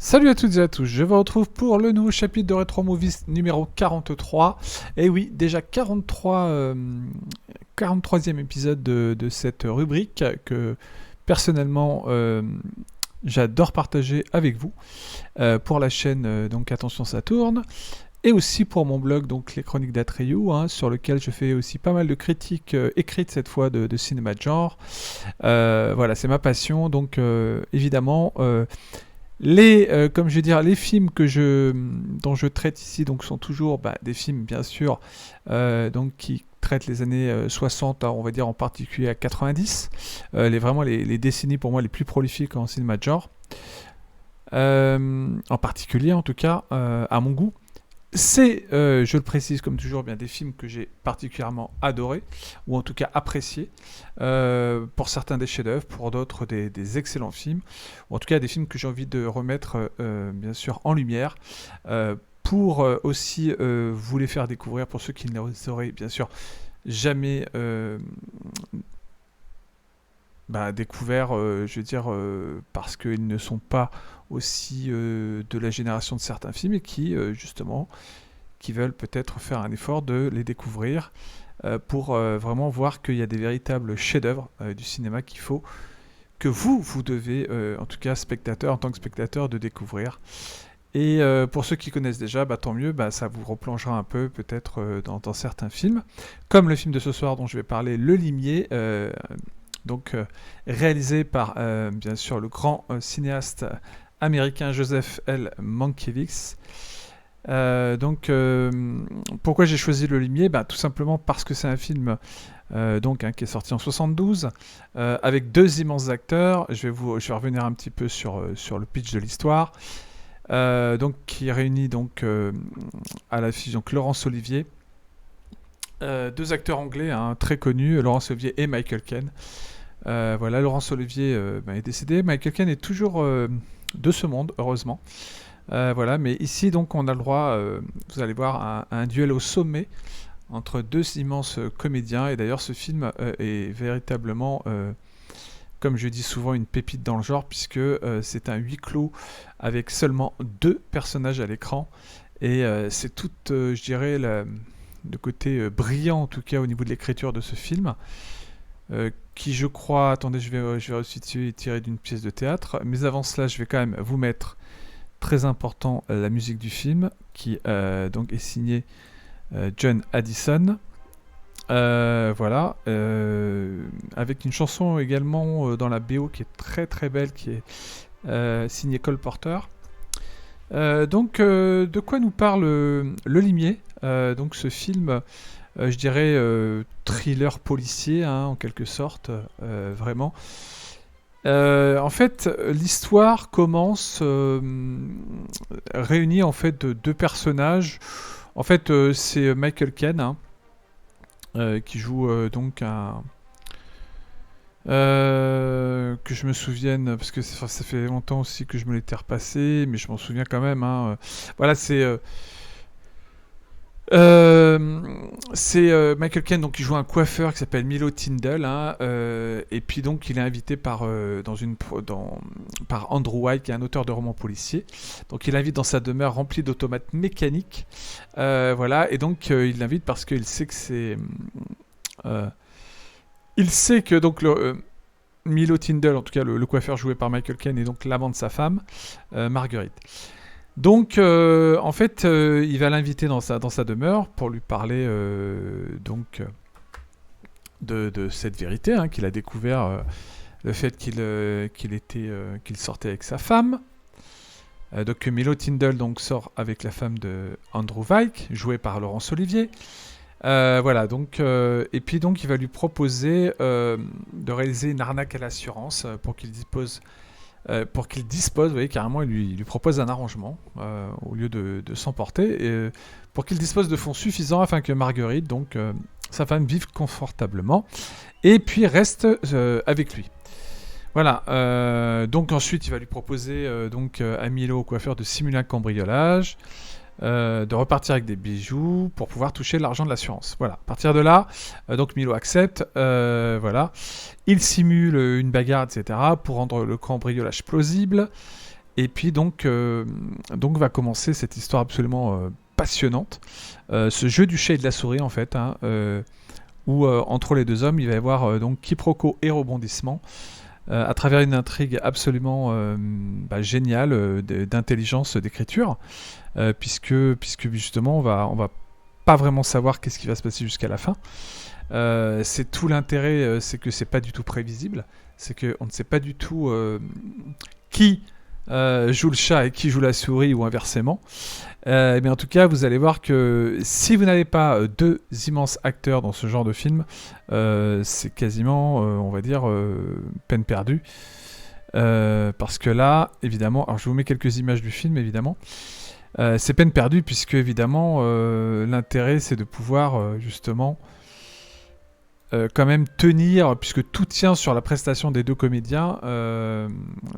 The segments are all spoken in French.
Salut à toutes et à tous, je vous retrouve pour le nouveau chapitre de Retro Movies numéro 43. Et oui, déjà 43e épisode de cette rubrique que personnellement j'adore partager avec vous pour la chaîne donc Attention ça tourne. Et aussi pour mon blog, donc les Chroniques d'Atreyu, sur lequel je fais aussi pas mal de critiques écrites cette fois de cinéma de genre. Voilà, c'est ma passion, donc évidemment, comme je vais dire, les films dont je traite ici donc, sont toujours des films, bien sûr, donc, qui traitent les années 60, on va dire en particulier à 90, vraiment les décennies pour moi les plus prolifiques en cinéma de genre. En particulier, en tout cas, à mon goût. C'est, je le précise comme toujours, bien des films que j'ai particulièrement adorés, ou en tout cas appréciés. Pour certains des chefs-d'œuvre, pour d'autres des excellents films, ou en tout cas des films que j'ai envie de remettre bien sûr en lumière, pour aussi vous les faire découvrir pour ceux qui ne les auraient bien sûr jamais découverts, je veux dire, parce qu'ils ne sont pas aussi de la génération de certains films et qui, justement, qui veulent peut-être faire un effort de les découvrir pour vraiment voir qu'il y a des véritables chefs-d'œuvre du cinéma qu'il faut que vous devez, en tout cas spectateur, en tant que spectateur, de découvrir. Et pour ceux qui connaissent déjà, tant mieux, ça vous replongera un peu peut-être dans certains films, comme le film de ce soir dont je vais parler, Le Limier, donc réalisé par bien sûr le grand cinéaste américain Joseph L. Mankiewicz. Pourquoi j'ai choisi Le Limier ? Tout simplement parce que c'est un film qui est sorti en 72 avec deux immenses acteurs. Je vais revenir un petit peu sur le pitch de l'histoire. Qui réunit à l'affiche Laurence Olivier, deux acteurs anglais très connus, Laurence Olivier et Michael Caine. Voilà, Laurence Olivier est décédé. Michael Caine est toujours de ce monde, heureusement. Voilà, mais ici, donc, on a le droit, vous allez voir, à un duel au sommet entre deux immenses comédiens. Et d'ailleurs, ce film est véritablement, comme je dis souvent, une pépite dans le genre, puisque c'est un huis clos avec seulement deux personnages à l'écran. Et c'est tout, je dirais, le côté brillant, en tout cas, au niveau de l'écriture de ce film. Qui je crois, attendez, je vais resituer, tiré d'une pièce de théâtre, mais avant cela, je vais quand même vous mettre, très important, la musique du film, qui donc est signée John Addison. Voilà, avec une chanson également dans la BO qui est très très belle, qui est signée Cole Porter. De quoi nous parle Le Limier, donc ce film, je dirais thriller policier, en quelque sorte, vraiment. En fait, l'histoire commence réunie en fait de deux personnages. En fait, c'est Michael Caine qui joue donc un que je me souvienne, parce que ça fait longtemps aussi que je me l'étais repassé, mais je m'en souviens quand même. Voilà, c'est Michael Caine, donc, qui joue un coiffeur qui s'appelle Milo Tyndall, et puis donc il est invité par Andrew White, qui est un auteur de romans policiers. Donc il l'invite dans sa demeure remplie d'automates mécaniques, voilà, et donc il l'invite parce qu'il sait que Milo Tyndall, en tout cas le coiffeur joué par Michael Caine, est donc l'amant de sa femme, Marguerite. Donc, en fait, il va l'inviter dans sa demeure pour lui parler de cette vérité, qu'il a découvert, le fait qu'il sortait avec sa femme. Donc Milo Tyndall sort avec la femme de Andrew White, joué par Laurence Olivier. Voilà, donc, et puis donc il va lui proposer de réaliser une arnaque à l'assurance pour qu'il dispose, vous voyez, carrément, il lui propose un arrangement au lieu de s'emporter, pour qu'il dispose de fonds suffisants afin que Marguerite, donc sa femme, vive confortablement et puis reste avec lui. Voilà, donc ensuite il va lui proposer à Milo, au coiffeur, de simuler un cambriolage, de repartir avec des bijoux pour pouvoir toucher l'argent de l'assurance. Voilà, à partir de là, donc Milo accepte, voilà. Il simule une bagarre, etc., pour rendre le cambriolage plausible. Et puis donc va commencer cette histoire absolument passionnante, ce jeu du chat et de la souris en fait, hein, où entre les deux hommes il va y avoir donc quiproquo et rebondissement à travers une intrigue absolument géniale d'intelligence d'écriture, puisque justement on va pas vraiment savoir qu'est-ce qui va se passer jusqu'à la fin. C'est tout l'intérêt, c'est que c'est pas du tout prévisible, c'est qu'on ne sait pas du tout qui joue le chat et qui joue la souris ou inversement. Mais en tout cas, vous allez voir que si vous n'avez pas deux immenses acteurs dans ce genre de film, c'est quasiment, on va dire, peine perdue. Parce que là, évidemment, alors je vous mets quelques images du film, évidemment. C'est peine perdue puisque, évidemment, l'intérêt, c'est de pouvoir, justement, quand même tenir, puisque tout tient sur la prestation des deux comédiens,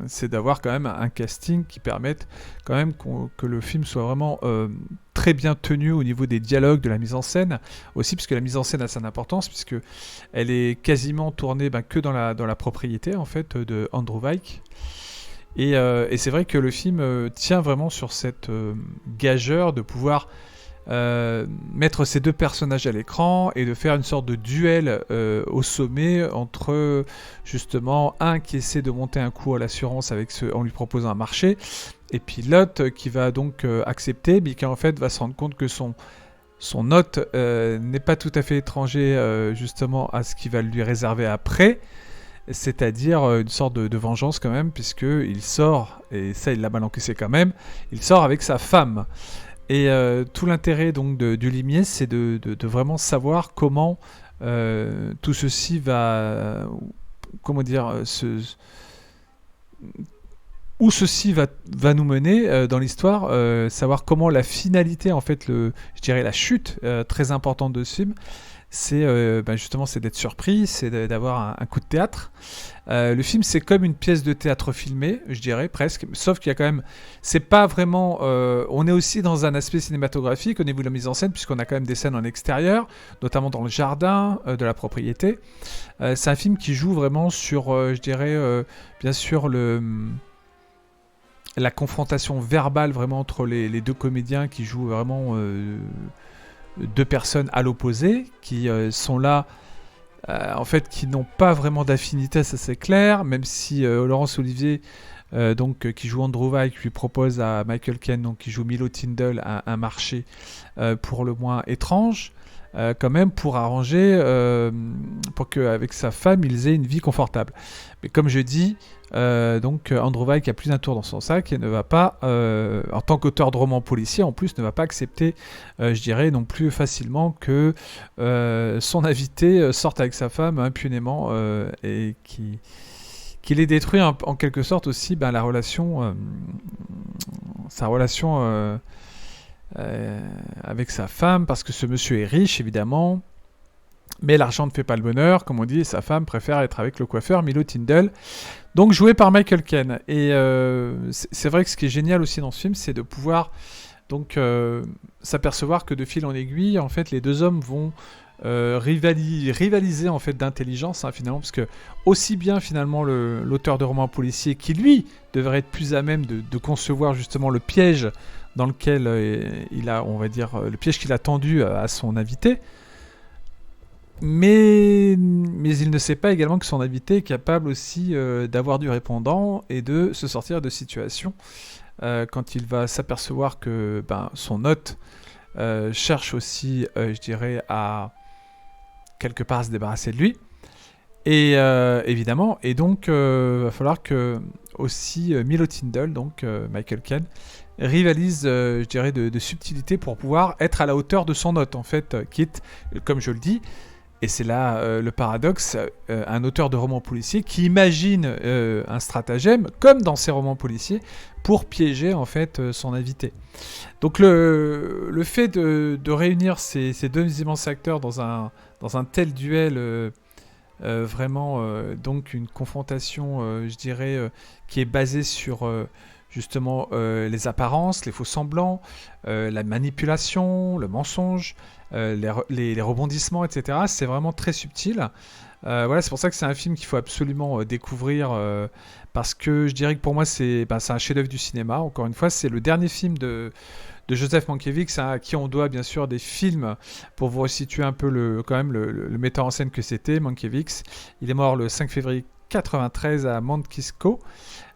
c'est d'avoir quand même un casting qui permette quand même que le film soit vraiment très bien tenu au niveau des dialogues, de la mise en scène, aussi puisque la mise en scène a son importance, puisque elle est quasiment tournée que dans la propriété en fait de Andrew Weick. Et c'est vrai que le film tient vraiment sur cette gageure de pouvoir mettre ces deux personnages à l'écran et de faire une sorte de duel au sommet entre justement un qui essaie de monter un coup à l'assurance en lui proposant un marché, et puis l'autre qui va donc accepter, mais qui en fait va se rendre compte que son hôte n'est pas tout à fait étranger justement à ce qu'il va lui réserver après, c'est-à-dire une sorte de vengeance quand même, puisqu'il sort, et ça il l'a mal encaissé quand même, il sort avec sa femme. Et tout l'intérêt donc du limier, c'est de vraiment savoir comment tout ceci va, comment dire, où ceci va nous mener dans l'histoire, savoir comment la finalité, en fait, je dirais la chute très importante de ce film, c'est justement c'est d'être surpris, c'est d'avoir un coup de théâtre. Le film, c'est comme une pièce de théâtre filmée, je dirais presque, sauf qu'il y a quand même, c'est pas vraiment, on est aussi dans un aspect cinématographique au niveau de la mise en scène, puisqu'on a quand même des scènes en extérieur, notamment dans le jardin de la propriété. C'est un film qui joue vraiment sur, je dirais, bien sûr la confrontation verbale vraiment entre les deux comédiens qui jouent vraiment deux personnes à l'opposé, qui sont là, en fait, qui n'ont pas vraiment d'affinité, ça c'est clair, même si Laurence Olivier, qui joue Andrew Weick, lui propose à Michael Caine, donc, qui joue Milo Tindall, un marché pour le moins étrange, quand même pour arranger, pour qu'avec sa femme, ils aient une vie confortable. Mais comme je dis, Andrew Weick a plus d'un tour dans son sac et ne va pas, en tant qu'auteur de romans policiers, en plus, ne va pas accepter, je dirais, non plus facilement que son invité sorte avec sa femme impunément et qu'il ait détruit en quelque sorte aussi la relation, sa relation avec sa femme, parce que ce monsieur est riche, évidemment, mais l'argent ne fait pas le bonheur, comme on dit, et sa femme préfère être avec le coiffeur Milo Tindall, donc joué par Michael Caine. Et c'est vrai que ce qui est génial aussi dans ce film, c'est de pouvoir donc s'apercevoir que de fil en aiguille, en fait, les deux hommes vont rivaliser en fait d'intelligence, hein, finalement, parce que aussi bien finalement l'auteur de romans policiers, qui lui devrait être plus à même de concevoir justement le piège dans lequel il a, on va dire, le piège qu'il a tendu à son invité, mais il ne sait pas également que son invité est capable aussi d'avoir du répondant et de se sortir de situations quand il va s'apercevoir que son hôte cherche aussi, je dirais, à quelque part se débarrasser de lui. Et évidemment, et donc va falloir que aussi Milo Tindall, donc Michael Caine, rivalise, je dirais, de subtilité pour pouvoir être à la hauteur de son hôte, en fait, qui est, comme je le dis, et c'est là le paradoxe, un auteur de romans policiers qui imagine un stratagème, comme dans ses romans policiers, pour piéger en fait son invité. Donc le fait de réunir ces deux immenses acteurs dans un tel duel, vraiment donc une confrontation, je dirais, qui est basée sur justement les apparences, les faux semblants, la manipulation, le mensonge, les rebondissements, etc. C'est vraiment très subtil. Voilà, c'est pour ça que c'est un film qu'il faut absolument découvrir, parce que je dirais que pour moi, c'est un chef-d'œuvre du cinéma. Encore une fois, c'est le dernier film de Joseph Mankiewicz, hein, à qui on doit bien sûr des films, pour vous resituer un peu quand même le metteur en scène que c'était, Mankiewicz. Il est mort le 5 février 93 à Mankisko,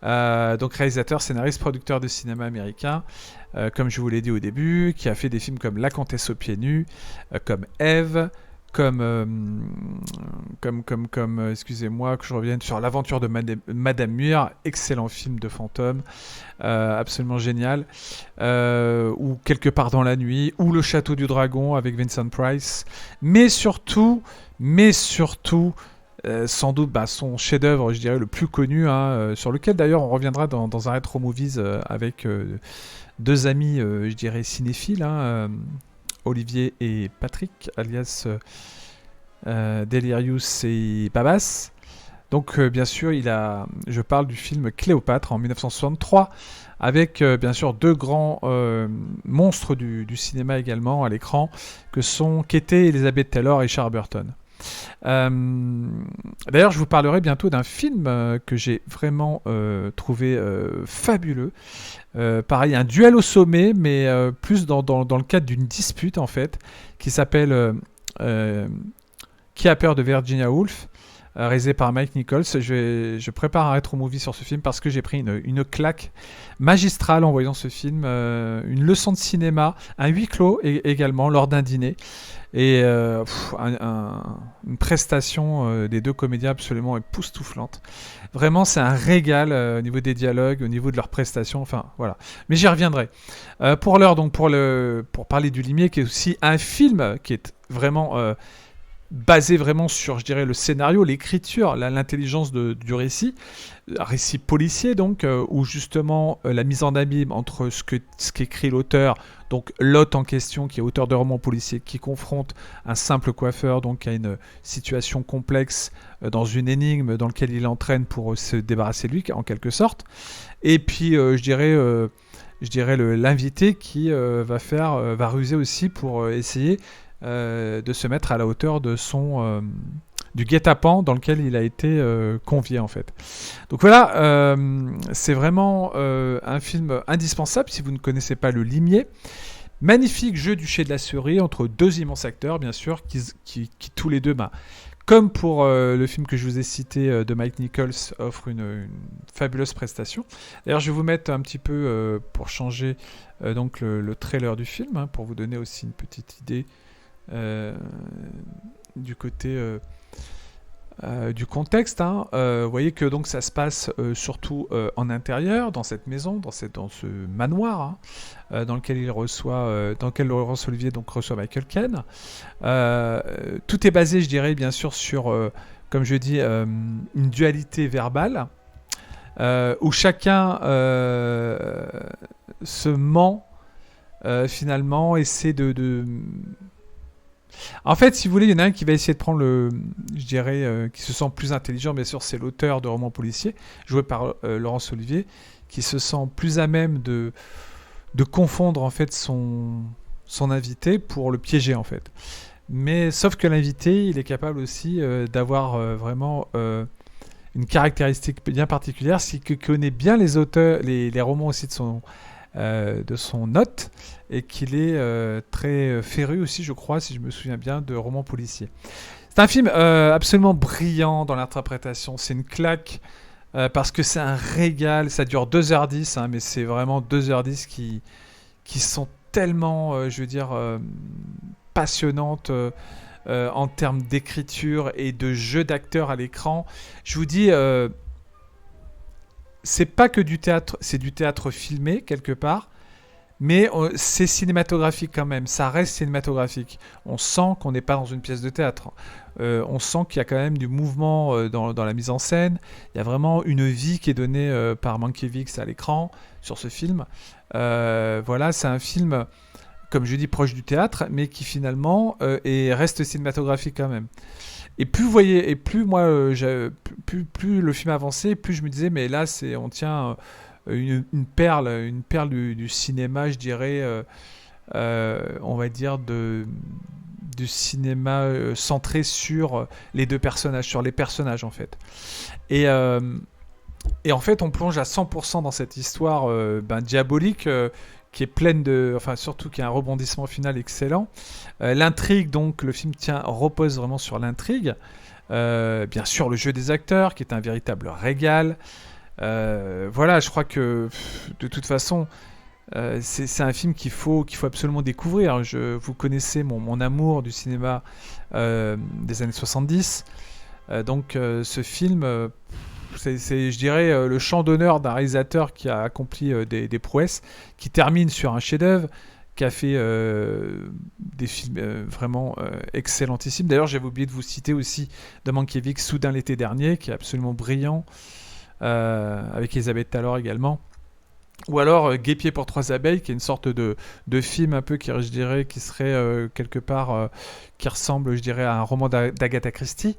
donc réalisateur, scénariste, producteur de cinéma américain, comme je vous l'ai dit au début, qui a fait des films comme La Comtesse aux pieds nus, comme Ève, excusez-moi que je revienne sur L'aventure de Madame Muir, excellent film de fantôme, absolument génial, ou Quelque part dans la nuit, ou Le Château du Dragon avec Vincent Price, mais surtout, sans doute son chef-d'œuvre, je dirais le plus connu, hein, sur lequel d'ailleurs on reviendra dans un Retro Movies avec deux amis, je dirais cinéphiles, hein, Olivier et Patrick, alias Delirious et Babas. Donc bien sûr, je parle du film Cléopâtre en 1963, avec bien sûr deux grands monstres du cinéma également à l'écran, qu'étaient Elizabeth Taylor et Richard Burton. D'ailleurs, je vous parlerai bientôt d'un film que j'ai vraiment trouvé fabuleux. Pareil, un duel au sommet, mais plus dans le cadre d'une dispute en fait, qui s'appelle Qui a peur de Virginia Woolf, réalisé par Mike Nichols. Je prépare un rétro movie sur ce film parce que j'ai pris une claque magistrale en voyant ce film, une leçon de cinéma, un huis clos également lors d'un dîner. Et une prestation des deux comédiens absolument époustouflante. Vraiment, c'est un régal au niveau des dialogues, au niveau de leurs prestations. Enfin, voilà. Mais j'y reviendrai. Pour l'heure, donc, pour parler du Limier, qui est aussi un film qui est vraiment basé vraiment sur, je dirais, le scénario, l'écriture, l'intelligence du récit, un récit policier donc, où justement la mise en abîme entre ce qu'écrit l'auteur, donc l'hôte en question qui est auteur de romans policiers, qui confronte un simple coiffeur donc à une situation complexe dans une énigme dans laquelle il entraîne pour se débarrasser de lui en quelque sorte, et puis je dirais l'invité qui va ruser aussi pour essayer de se mettre à la hauteur de du guet-apens dans lequel il a été convié en fait. Donc voilà, c'est vraiment un film indispensable si vous ne connaissez pas Le Limier. Magnifique jeu du chai de la souris entre deux immenses acteurs bien sûr qui tous les deux, comme pour le film que je vous ai cité de Mike Nichols, offre une fabuleuse prestation. D'ailleurs, je vais vous mettre un petit peu pour changer donc le trailer du film, hein, pour vous donner aussi une petite idée du côté du contexte. Hein. Vous voyez que donc ça se passe surtout en intérieur, dans cette maison, dans ce manoir, hein, dans lequel Laurence Olivier donc reçoit Michael Caine. Tout est basé, je dirais, bien sûr, sur, comme je dis, une dualité verbale, où chacun se ment finalement, essaie de... En fait, si vous voulez, il y en a un qui va essayer de prendre je dirais, qui se sent plus intelligent, bien sûr, c'est l'auteur de romans policiers, joué par Laurence Olivier, qui se sent plus à même de confondre en fait son invité pour le piéger en fait. Mais sauf que l'invité, il est capable aussi d'avoir vraiment une caractéristique bien particulière, c'est qu'il connaît bien les auteurs, les romans aussi de son hôte, et qu'il est très féru aussi, je crois, si je me souviens bien, de romans policiers. C'est un film absolument brillant dans l'interprétation, c'est une claque, parce que c'est un régal, ça dure 2h10, hein, mais c'est vraiment 2h10 qui sont tellement, je veux dire, passionnantes en termes d'écriture et de jeu d'acteur à l'écran. Je vous dis... c'est pas que du théâtre, c'est du théâtre filmé quelque part, mais c'est cinématographique quand même, ça reste cinématographique. On sent qu'on n'est pas dans une pièce de théâtre. On sent qu'il y a quand même du mouvement dans la mise en scène. Il y a vraiment une vie qui est donnée par Mankiewicz à l'écran sur ce film. Voilà, c'est un film, comme je dis, proche du théâtre, mais qui finalement reste cinématographique quand même. Et plus vous voyez, et plus moi, plus le film avançait, plus je me disais, mais là, on tient une perle du cinéma, je dirais, on va dire, du cinéma centré sur les deux personnages, sur les personnages en fait. Et, et en fait, on plonge à 100% dans cette histoire diabolique qui est pleine de, enfin surtout qui a un rebondissement final excellent. L'intrigue, donc le film repose vraiment sur l'intrigue. Bien sûr, le jeu des acteurs qui est un véritable régal. Voilà, je crois que de toute façon, c'est un film qu'il faut absolument découvrir. Vous connaissez mon amour du cinéma des années 70. Ce film, c'est, je dirais, le chant d'honneur d'un réalisateur qui a accompli des prouesses, qui termine sur un chef-d'œuvre, qui a fait des films vraiment excellentissimes. D'ailleurs, j'avais oublié de vous citer aussi de Mankiewicz, Soudain l'été dernier, qui est absolument brillant, avec Elisabeth Taylor également. Ou alors Guêpier pour trois abeilles, qui est une sorte de film un peu qui, je dirais, qui serait quelque part, qui ressemble, je dirais, à un roman d'Agatha Christie.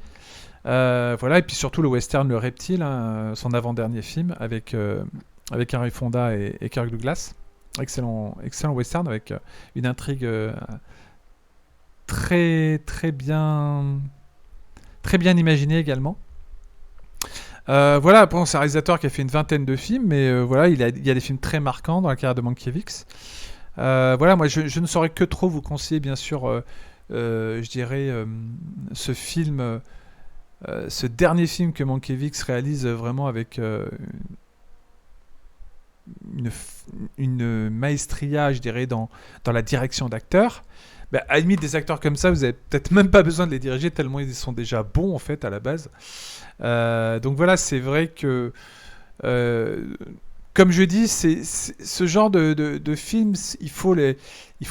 Voilà, et puis surtout le western Le Reptile, hein, son avant-dernier film avec Henry Fonda et Kirk Douglas. Excellent western avec une intrigue très bien imaginée également. Voilà, c'est un réalisateur qui a fait une vingtaine de films, mais voilà, il y a des films très marquants dans la carrière de Mankiewicz. Voilà, moi je ne saurais que trop vous conseiller, bien sûr, je dirais, ce film, ce dernier film que Mankiewicz réalise vraiment avec une maestria, je dirais, dans la direction d'acteurs. À la limite, des acteurs comme ça, vous n'avez peut-être même pas besoin de les diriger, tellement ils sont déjà bons, en fait, à la base. Donc voilà, c'est vrai que, comme je dis, c'est ce genre de films, il faut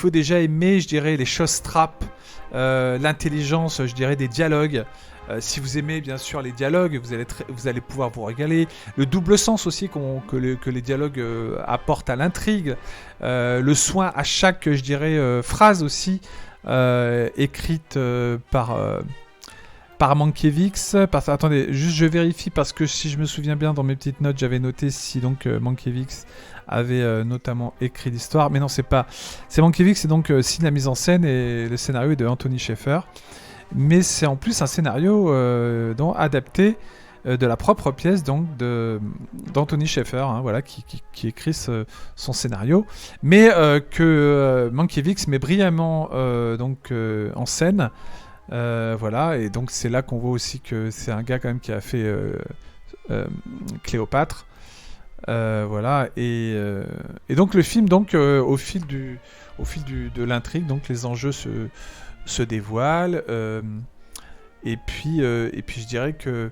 déjà aimer, je dirais, les choses-trappes, l'intelligence, je dirais, des dialogues. Si vous aimez bien sûr les dialogues, vous allez pouvoir vous régaler. Le double sens aussi que les dialogues apportent à l'intrigue. Le soin à chaque, je dirais, phrase aussi écrite par Mankiewicz. Attendez, juste je vérifie parce que si je me souviens bien dans mes petites notes, j'avais noté si donc Mankiewicz avait notamment écrit l'histoire. Mais non, c'est Mankiewicz, c'est donc signe la mise en scène et le scénario est de Anthony Sheffer. Mais c'est en plus un scénario adapté de la propre pièce donc d'Anthony Sheffer, hein, voilà, qui écrit son scénario, mais que Mankiewicz met brillamment en scène. Voilà, et donc c'est là qu'on voit aussi que c'est un gars quand même qui a fait Cléopâtre. Voilà, et donc le film, donc au fil de l'intrigue, donc les enjeux se dévoile, et puis je dirais que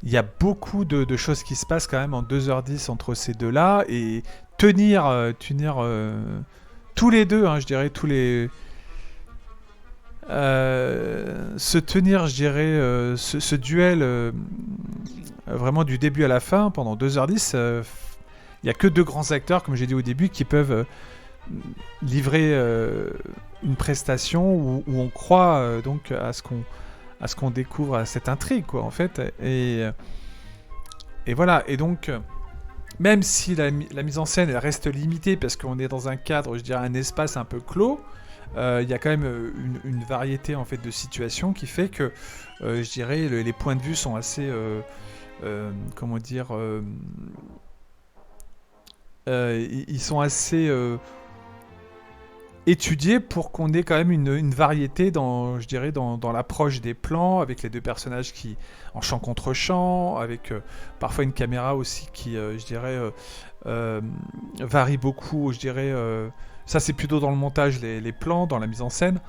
il y a beaucoup de choses qui se passent quand même en 2h10 entre ces deux-là, et tenir tous les deux, hein, je dirais, se tenir, je dirais, ce duel vraiment du début à la fin pendant 2h10, il n'y a que deux grands acteurs, comme j'ai dit au début, qui peuvent livrer une prestation où on croit donc à ce qu'on découvre, à cette intrigue, quoi, en fait. Et voilà, et donc même si la mise en scène elle reste limitée parce qu'on est dans un cadre, je dirais un espace un peu clos, il y a quand même une variété en fait de situations qui fait que je dirais les points de vue sont assez comment dire, ils sont assez étudiés pour qu'on ait quand même une variété dans l'approche des plans, avec les deux personnages qui en champ contre champ, avec parfois une caméra aussi qui je dirais varie beaucoup, je dirais, ça c'est plutôt dans le montage, les plans, dans la mise en scène.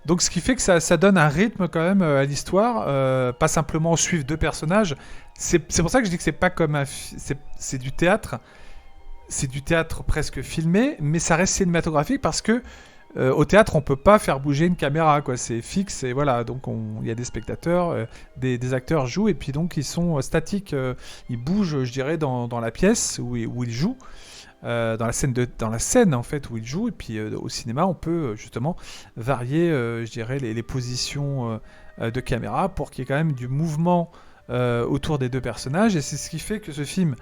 Donc ce qui fait que ça donne un rythme quand même à l'histoire, pas simplement suivre deux personnages. C'est pour ça que je dis que c'est pas comme c'est du théâtre. C'est du théâtre presque filmé, mais ça reste cinématographique parce que au théâtre on peut pas faire bouger une caméra, quoi. C'est fixe et voilà. Donc il y a des spectateurs, des acteurs jouent et puis donc ils sont statiques, ils bougent, je dirais, dans la pièce où ils jouent, dans la scène en fait où ils jouent. Et puis au cinéma on peut justement varier, je dirais, les positions de caméra pour qu'il y ait quand même du mouvement autour des deux personnages, et c'est ce qui fait que ce film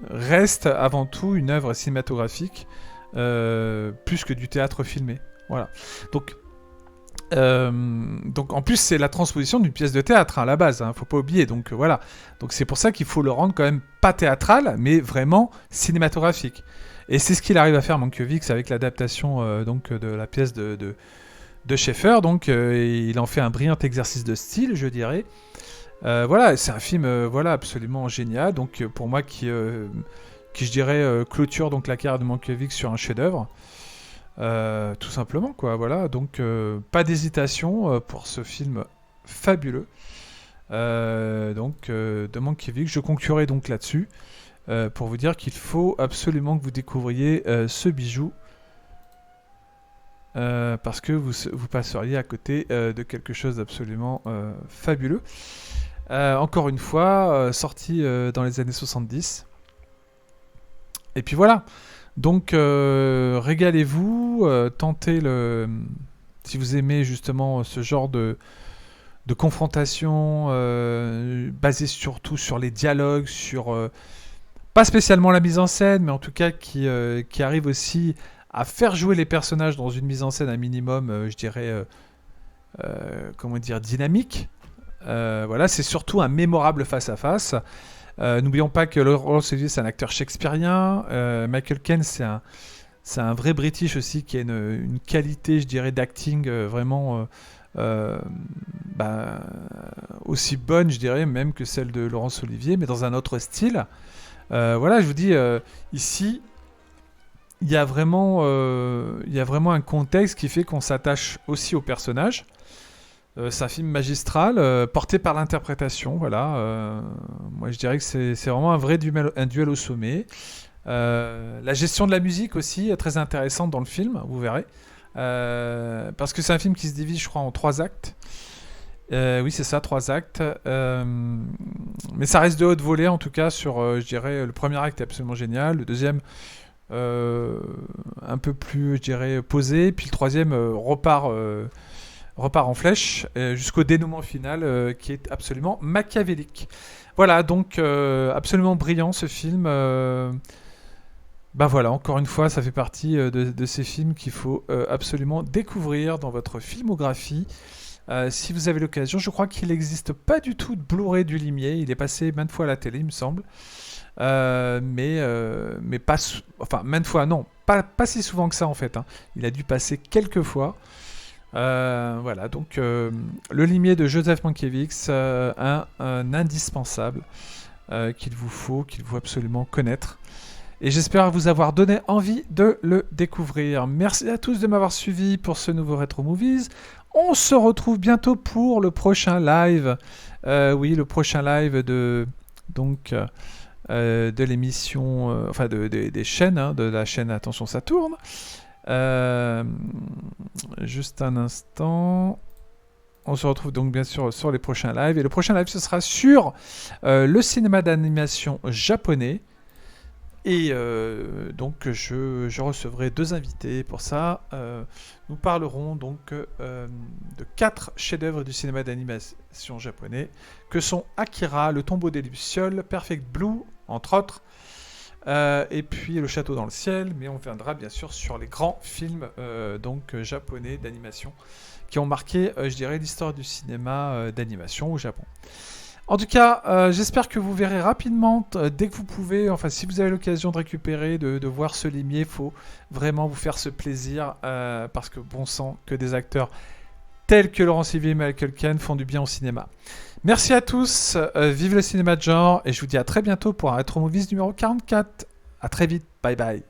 reste avant tout une œuvre cinématographique plus que du théâtre filmé. Voilà. Donc en plus c'est la transposition d'une pièce de théâtre à la base, hein, faut pas oublier. Donc voilà. Donc c'est pour ça qu'il faut le rendre quand même pas théâtral, mais vraiment cinématographique. Et c'est ce qu'il arrive à faire Mankiewicz avec l'adaptation donc de la pièce de Schaeffer. Donc il en fait un brillant exercice de style, je dirais. Voilà, c'est un film voilà absolument génial. Donc pour moi qui je dirais clôture donc la carrière de Mankiewicz sur un chef-d'œuvre. Tout simplement quoi, voilà. Donc pas d'hésitation pour ce film fabuleux. De Mankiewicz. Je conclurai donc là-dessus pour vous dire qu'il faut absolument que vous découvriez ce bijou. Parce que vous passeriez à côté de quelque chose d'absolument fabuleux. Encore une fois, sorti dans les années 70. Et puis voilà. Donc, régalez-vous, tentez le... Si vous aimez justement ce genre de confrontation basée surtout sur les dialogues, sur... pas spécialement la mise en scène, mais en tout cas qui arrive aussi à faire jouer les personnages dans une mise en scène un minimum, je dirais, comment dire, dynamique. Voilà, c'est surtout un mémorable face-à-face. N'oublions pas que Laurence Olivier, c'est un acteur shakespearien. Michael Caine, c'est un vrai British aussi qui a une qualité, je dirais, d'acting vraiment aussi bonne, je dirais, même que celle de Laurence Olivier, mais dans un autre style. Voilà, je vous dis, ici, il y a vraiment un contexte qui fait qu'on s'attache aussi au personnage. C'est un film magistral, porté par l'interprétation, voilà. Moi, je dirais que c'est vraiment un vrai duel au sommet. La gestion de la musique aussi est très intéressante dans le film, vous verrez. Parce que c'est un film qui se divise, je crois, en 3 actes. Oui, c'est ça, 3 actes. Mais ça reste de haute volée, en tout cas, sur, je dirais, le premier acte est absolument génial. Le deuxième, un peu plus, je dirais, posé. Puis le troisième repart en flèche jusqu'au dénouement final qui est absolument machiavélique. Voilà, donc absolument brillant ce film. Voilà, encore une fois, ça fait partie de ces films qu'il faut absolument découvrir dans votre filmographie. Si vous avez l'occasion, je crois qu'il n'existe pas du tout de Blu-ray du Limier. Il est passé maintes fois à la télé, il me semble. Mais pas... Enfin, maintes fois, non. Pas si souvent que ça, en fait. Hein. Il a dû passer quelques fois. Voilà, donc le Limier de Joseph Mankiewicz, un indispensable qu'il vous faut absolument connaître. Et j'espère vous avoir donné envie de le découvrir. Merci à tous de m'avoir suivi pour ce nouveau Retro Movies. On se retrouve bientôt pour le prochain live. Oui, le prochain live de l'émission, enfin des chaînes, hein, de la chaîne Attention ça tourne. Juste un instant. On se retrouve donc bien sûr sur les prochains lives. Et le prochain live, ce sera sur le cinéma d'animation japonais. Et donc je recevrai 2 invités pour ça. Nous parlerons donc de 4 chefs-d'œuvre du cinéma d'animation japonais, que sont Akira, Le Tombeau des Lucioles, Perfect Blue, entre autres. Et puis Le Château dans le ciel, mais on viendra bien sûr sur les grands films japonais d'animation qui ont marqué, je dirais, l'histoire du cinéma d'animation au Japon. En tout cas, j'espère que vous verrez rapidement, dès que vous pouvez, enfin si vous avez l'occasion de récupérer, de voir ce Limier, il faut vraiment vous faire ce plaisir, parce que bon sang, que des acteurs tels que Laurence Olivier et Michael Caine font du bien au cinéma. Merci à tous, vive le cinéma de genre, et je vous dis à très bientôt pour un Retro Movies numéro 44. À très vite, bye bye.